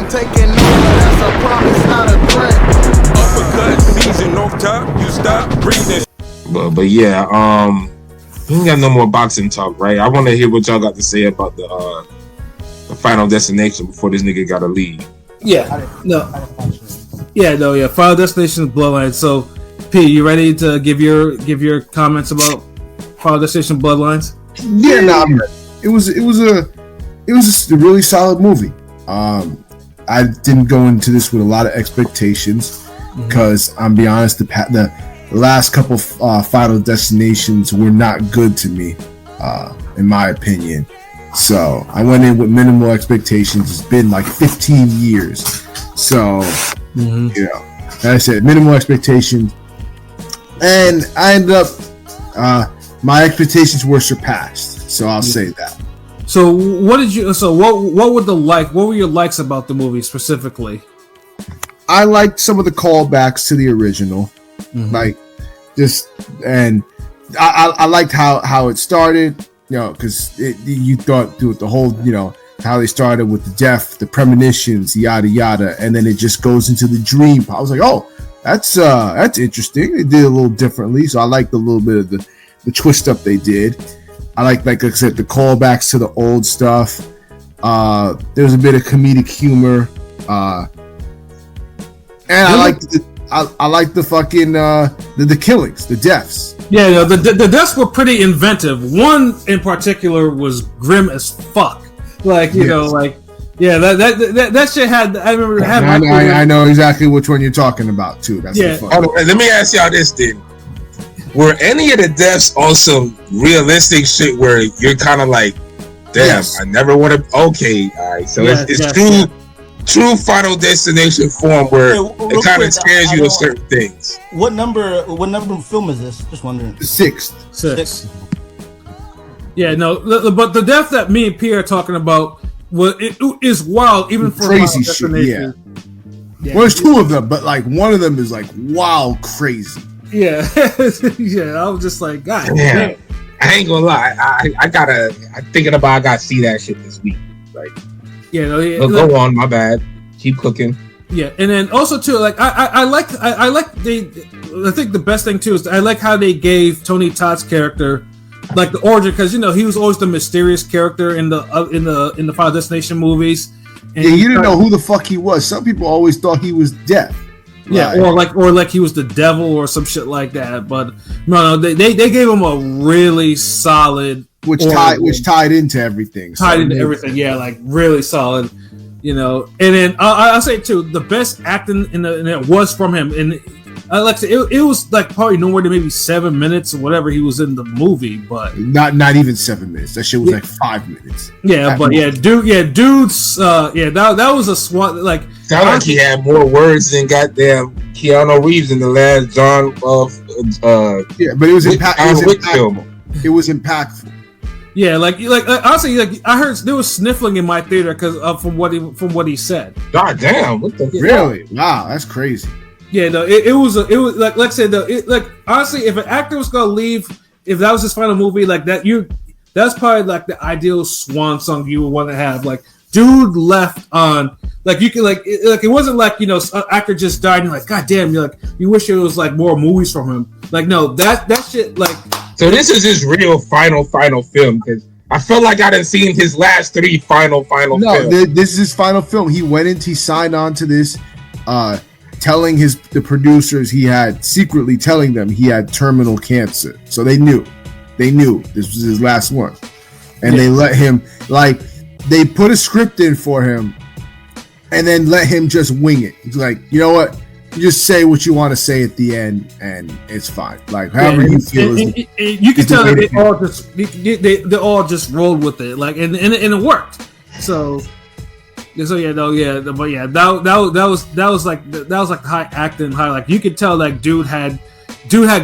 I'm taking over, that's a promise, not a threat. Uppercut season off top, you stop breathing. But yeah, we ain't got no more boxing talk, right? I want to hear what y'all got to say about the Final Destination before this nigga got to leave. Final Destination Bloodlines. So, P, you ready to give your comments about Final Destination Bloodlines? Yeah, I'm ready. It was a really solid movie. I didn't go into this with a lot of expectations because I'm be honest, the last couple Final Destinations were not good to me, in my opinion. So I went in with minimal expectations. It's been like 15 years, so like I said, minimal expectations, and I ended up my expectations were surpassed. So I'll say that. So what did you? So what were your likes about the movie specifically? I liked some of the callbacks to the original, like and I liked how it started. Because you thought through the whole, how they started with the death, the premonitions, yada yada, and then it just goes into the dream. I was like, oh, that's interesting. They did it a little differently, so I liked a little bit of the twist up they did. I like I said, the callbacks to the old stuff. There was a bit of comedic humor, and I liked the fucking the killings, the deaths. Yeah, the deaths were pretty inventive. One in particular was grim as fuck. That shit had. I remember. I know exactly which one you're talking about too. That's let me ask y'all this then: were any of the deaths on some realistic shit where you're kind of like, damn, yes. I never want to. Okay, all right, so it's true Final Destination form where it kind of scares you of certain things. What number film is this? Just wondering. Sixth. Yeah, no, but the death that me and Pierre are talking about is wild, even for crazy shit. Yeah. Well, there's two of them, but like one of them is like wild crazy. Yeah, yeah. I was just like, God damn. I ain't gonna lie. I gotta see that shit this week. Like. Yeah, go on. My bad. Keep cooking. Yeah, and then also too, like I think the best thing too is I like how they gave Tony Todd's character like the origin, because he was always the mysterious character in the Final Destination movies. And you didn't know who the fuck he was. Some people always thought he was death. Yeah, right. or like he was the devil or some shit like that. But no, they gave him a really solid. Which tied into everything. Everything, yeah, like really solid, And then I'll say too, the best acting in it was from him, and like I said, it was like probably nowhere to maybe 7 minutes or whatever he was in the movie, but not even 7 minutes. That shit was like 5 minutes. Yeah, but dude's that was a SWAT like. Sound like he had more words than goddamn Keanu Reeves in the last John but it was impactful. It was impactful. Yeah, like honestly, like I heard there was sniffling in my theater because from what he said. God damn! What the really? Wow, that's crazy. Yeah, no, it was like I said, like honestly, if an actor was gonna leave, if that was his final movie, like that's probably like the ideal swan song you would want to have. Like, dude left on like you could like it wasn't like an actor just died and you're like, God damn, you're like you wish there was like more movies from him. Like no, that shit like. So this is his real final film, because I felt like I didn't seen his last three final films. No, this is his final film. He signed on to this, telling the producers secretly telling them he had terminal cancer. So they knew this was his last one, and they let him they put a script in for him, and then let him just wing it. He's like, you know what? You just say what you want to say at the end, and it's fine. Like however you feel. You can tell that they all just rolled with it, like and it worked. So yeah, but yeah, that was like the high acting, high like you could tell like dude had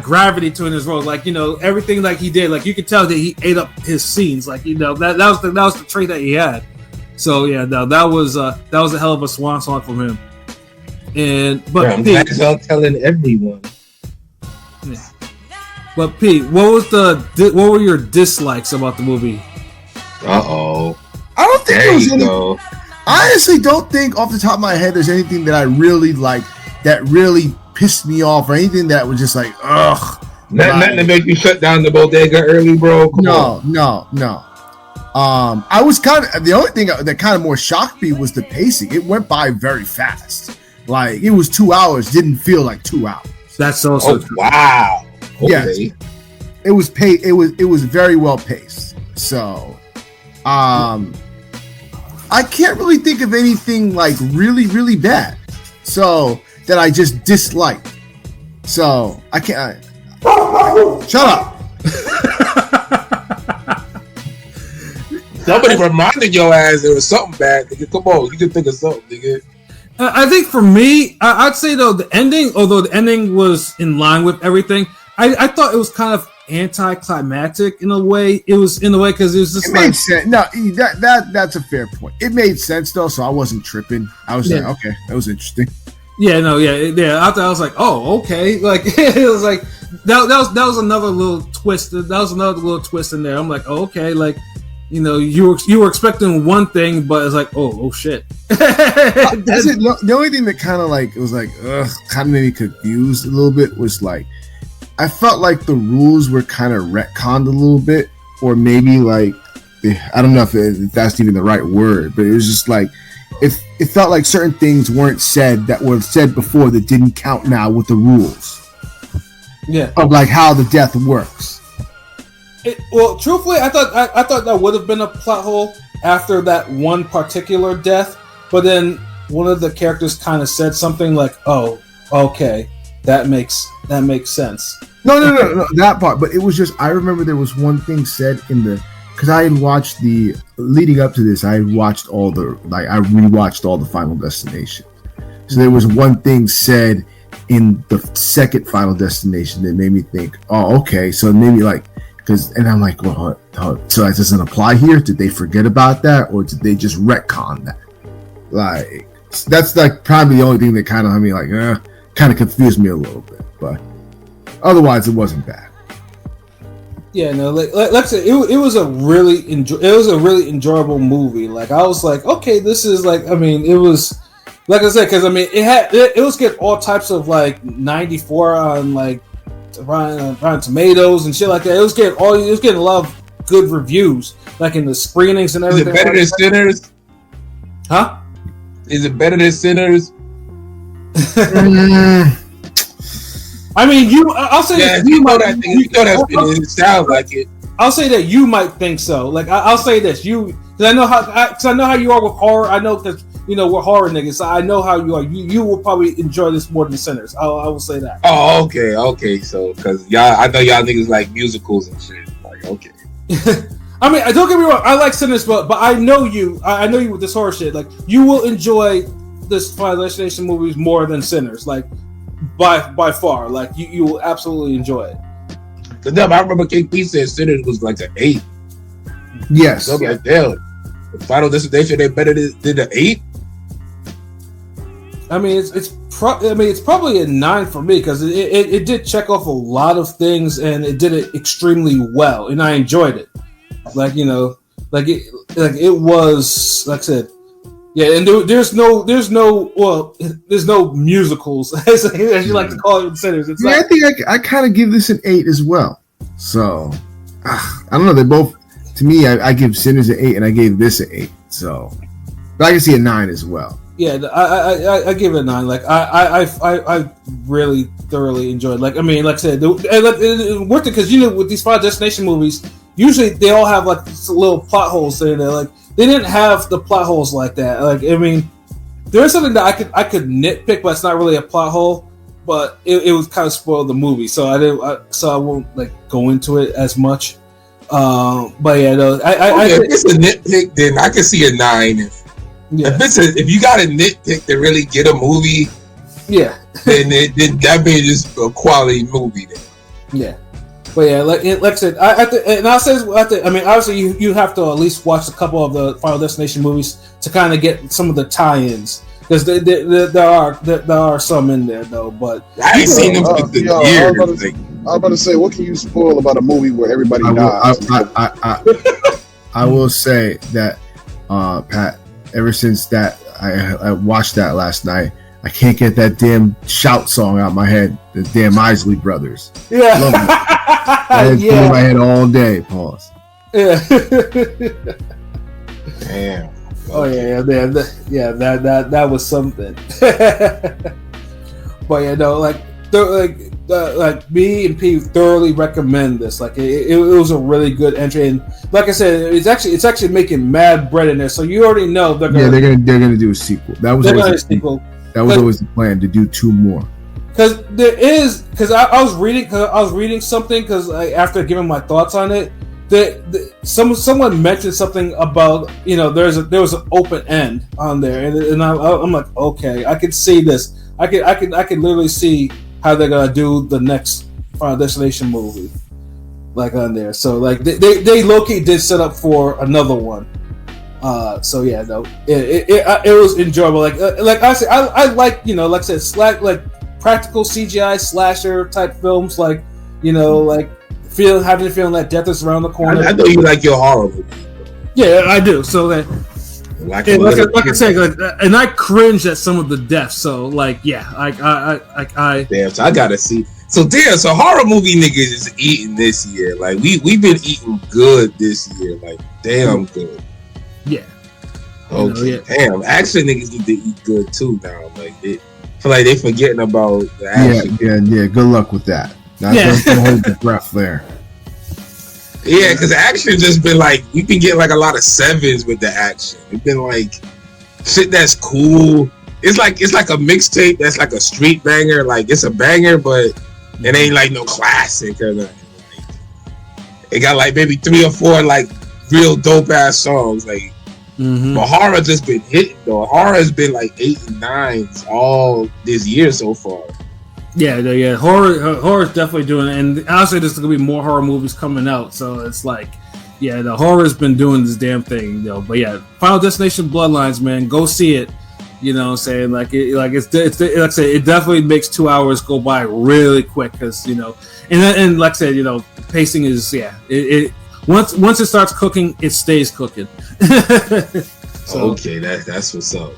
gravity to in his role, like everything like he did, like you could tell that he ate up his scenes, like that was the trait that he had. So yeah, that was a hell of a swan song from him. I'm glad y'all telling everyone. Yeah. But Pete, what were your dislikes about the movie? Uh-oh. I don't think I honestly don't think off the top of my head there's anything that I really like that really pissed me off or anything that was just like, ugh. Nothing to make you shut down the bodega early, bro. No. I was kind of the only thing that kind of more shocked me was the pacing. It went by very fast. Like it was 2 hours, didn't feel like 2 hours. That's also true. Wow. Okay. Yes. It was very well paced. So, I can't really think of anything like really, really bad. So that I just disliked. So I can't. Shut up. Somebody reminded your ass there was something bad, nigga. Come on, you can think of something, nigga. I think for me, I'd say though the ending, although the ending was in line with everything, I thought it was kind of anticlimactic in a way. It was in a way because it was just made sense. No, that's a fair point. It made sense though, so I wasn't tripping. I was like, okay, that was interesting. Yeah, no, yeah. After I was like, oh, okay, like it was like that was another little twist. That was another little twist in there. I'm like, oh, okay, like. You know, you were expecting one thing, but it's like, oh shit. The only thing that kind of like it was like, kind of made me confused a little bit was like, I felt like the rules were kind of retconned a little bit, or maybe like, I don't know if that's even the right word, but it was just like, it felt like certain things weren't said that were said before that didn't count now with the rules. Yeah, of like how the death works. Well, truthfully, I thought that would have been a plot hole after that one particular death, but then one of the characters kind of said something like, "Oh, okay, that makes sense." No, that part. But it was just I remember there was one thing said in the because I had watched the leading up to this. I had watched I rewatched all the Final Destination. So there was one thing said in the second Final Destination that made me think, "Oh, okay." So maybe like. And I'm like, well, so that doesn't apply here? Did they forget about that, or did they just retcon that? Like, that's like probably the only thing that kind of I mean, like, kind of confused me a little bit. But otherwise, it wasn't bad. Yeah, no, like I said, it was a really enjoyable movie. Like I was like, okay, this is like, I mean, it was like I said, because I mean, it was getting all types of like 94 on like. Rotten Tomatoes and shit like that. It was getting a lot of good reviews, like in the screenings and everything. Is it better than Sinners? Huh? Is it better than Sinners? I mean, I'll say that you might. It sounds like it. I'll say that you might think so. Like I'll say this, because I know how you are with horror. I know because. You know, we're horror niggas, so I know how you are. You will probably enjoy this more than Sinners. I will say that. Oh, okay. So, because I know y'all niggas like musicals and shit. Like, okay. I mean, don't get me wrong. I like Sinners, but I know you. I know you with this horror shit. Like, you will enjoy this Final Destination movies more than Sinners. Like, by far. Like, you will absolutely enjoy it. Cause I remember KP said Sinners was like an 8. Yes. So I'm like, damn. The Final Destination, they better than an 8. I mean, it's probably a 9 for me because it did check off a lot of things and it did it extremely well and I enjoyed it. Like you know, it was like I said, yeah. And there's no musicals as you like to call it in Sinners. It's I think I kind of give this an 8 as well. So I don't know. They both to me. I give Sinners an 8 and I gave this an 8. So, but I can see a 9 as well. Yeah, I give it a 9. Like I really thoroughly enjoyed. Like I mean, like I said, it worked it because you know with these Final Destination movies, usually they all have like little plot holes in there. Like they didn't have the plot holes like that. Like I mean, there is something that I could nitpick, but it's not really a plot hole. But it would kind of spoil the movie, so I won't like go into it as much. But yeah, no, if it's a nitpick, then I can see a 9. Yeah. If you got a nitpick to really get a movie, yeah, then that means it's a quality movie. Then. Yeah, but yeah, like I said, I mean, obviously you have to at least watch a couple of the Final Destination movies to kind of get some of the tie-ins because there are some in there though. But I ain't seen them for years. I was about to say, what can you spoil about a movie where everybody dies? I will say that, Pat. ever since that I watched that last night, I can't get that damn shout song out my head. The damn Isley Brothers. Yeah. Love it. I had it in my head all day. Pause. Yeah. Damn. Oh yeah, that was something. But yeah, no, like me and P thoroughly recommend this. Like it was a really good entry, and like I said, it's actually making mad bread in there. So you already know they're gonna do a sequel. That was always a sequel. That was always the plan, to do 2 more. Because I was reading something because after giving my thoughts on it, someone mentioned something about there was an open end on there, and I'm like, okay, I can see this. I can literally see how they're gonna do the next Final Destination movie, like on there. So like they low-key did set up for another one. So yeah, no, it was enjoyable. Like I said, I like like I said, like practical CGI slasher type films, like like having the feeling that death is around the corner. I know you like your horror movie. Yeah, I do. So that. Like I said, and I cringe at some of the deaths. So like, yeah, I damn. So I gotta see. So horror movie niggas is eating this year. Like we've been eating good this year. Like damn good. Yeah. Okay. Damn. Action niggas need to eat good too now. Like I feel like they forgetting about the action. Yeah. Good luck with that. Don't hold your breath there. Yeah, because action just been like you can get like a lot of 7s with the action. It's been like shit that's cool. It's like a mixtape that's like a street banger. Like it's a banger, but it ain't like no classic or nothing. Like, it got like maybe 3 or 4 like real dope ass songs. Like, but horror just been hitting though. Horror has been like 8 and 9s all this year so far. Yeah. Horror is definitely doing it, and honestly, there's gonna be more horror movies coming out. So it's like, yeah, the horror's been doing this damn thing, But yeah, Final Destination Bloodlines, man, go see it. You know what I'm saying? Like it's like I said, it definitely makes 2 hours go by really quick because and like I said, pacing is it once it starts cooking, it stays cooking. So, okay, that's what's up.